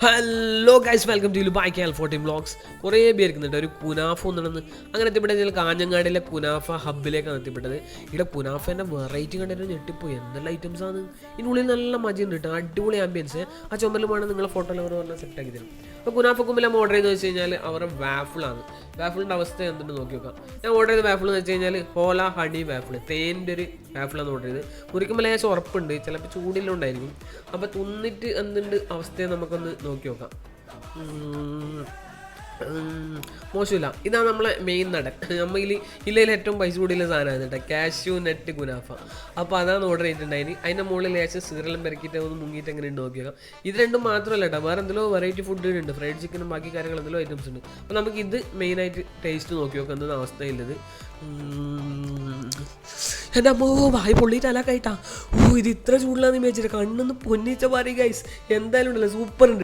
Hello guys, welcome to by KL14 vlogs. കുറേ പേർക്കുന്നുണ്ട് ഒരു കുനാഫ ഒന്നുണ്ടെന്ന്. അങ്ങനെ എത്തിപ്പെട്ടത് കാഞ്ഞങ്ങാടിലെ കുനാഫ ഹബ്ബിലേക്കാണ് എത്തിപ്പെട്ടത്. ഇവിടെ കുനാഫേൻ്റെ വെറൈറ്റി കണ്ടിട്ട് ഞെട്ടിപ്പോയി. എന്തെല്ലാം ഐറ്റംസാണ് ഇതിനുള്ളിൽ. നല്ല മജയുണ്ട് കേട്ടോ, അടിപൊളി ആംബിയൻസ്. ആ ചുമലുമാണ് നിങ്ങളെ ഫോട്ടോയിൽ അവർ പറഞ്ഞാൽ സെറ്റാക്കി തരും. അപ്പോൾ കുനാഫക്കുമ്പോൾ ഓർഡർ ചെയ്തെന്ന് വെച്ച് കഴിഞ്ഞാൽ അവരുടെ വാഫിളാണ്. വാഫിളിൻ്റെ അവസ്ഥ എന്തുണ്ട് നോക്കി നോക്കാം. ഞാൻ ഓർഡർ ചെയ്ത വാഫിൾ എന്ന് വെച്ച് കഴിഞ്ഞാൽ ഹോല ഹണി വാഫിൾ, തേൻ്റെ ഒരു വാഫിളാണ് ഓർഡർ ചെയ്ത്. മുറിക്കുമ്പോൾ ലേശം ഉറപ്പുണ്ട്, ചിലപ്പോൾ ചൂടിലുണ്ടായിരിക്കും. അപ്പോൾ തിന്നിട്ട് എന്തുണ്ട് അവസ്ഥയെ നമുക്കൊന്ന് നോക്കി നോക്കാം. മോശമില്ല. ഇതാണ് നമ്മളെ മെയിൻ നടൻ. നമ്മൾ ഇല്ലയിൽ ഏറ്റവും പൈസ കൂടിയുള്ള സാധനമാണ് കേട്ടോ, കാഷ്യൂ നെറ്റ് കുനാഫ. അപ്പോൾ അതാണ് ഓർഡർ ചെയ്തിട്ടുണ്ടായിന്. അതിൻ്റെ മുകളിൽ ലേശം സീറലും പെരക്കിയിട്ട് ഒന്ന് മുങ്ങിയിട്ട് എങ്ങനെ ഉണ്ട് നോക്കി നോക്കാം. ഇത് രണ്ടും മാത്രമല്ല കേട്ടോ, വേറെ എന്തെല്ലോ വെറൈറ്റി ഫുഡ് ഉണ്ട്, ഫ്രൈഡ് ചിക്കനും ബാക്കി കാര്യങ്ങൾ എന്തെല്ലോ ഐറ്റംസ് ഉണ്ട്. അപ്പോൾ നമുക്ക് ഇത് മെയിനായിട്ട് ടേസ്റ്റ് നോക്കി നോക്കാം എന്താണ് അവസ്ഥയുള്ളത്. എൻ്റെ അമ്മോ വായി പൊള്ളിയിട്ട് അലക്കായിട്ടാ. ഇത് ഇത്ര ചൂടിലാന്ന് വെച്ചിട്ട് കണ്ണൊന്ന് പൊന്നിച്ച പാറി ഗൈസ്. എന്തായാലും ഉണ്ടല്ലോ, സൂപ്പർ ഉണ്ട്.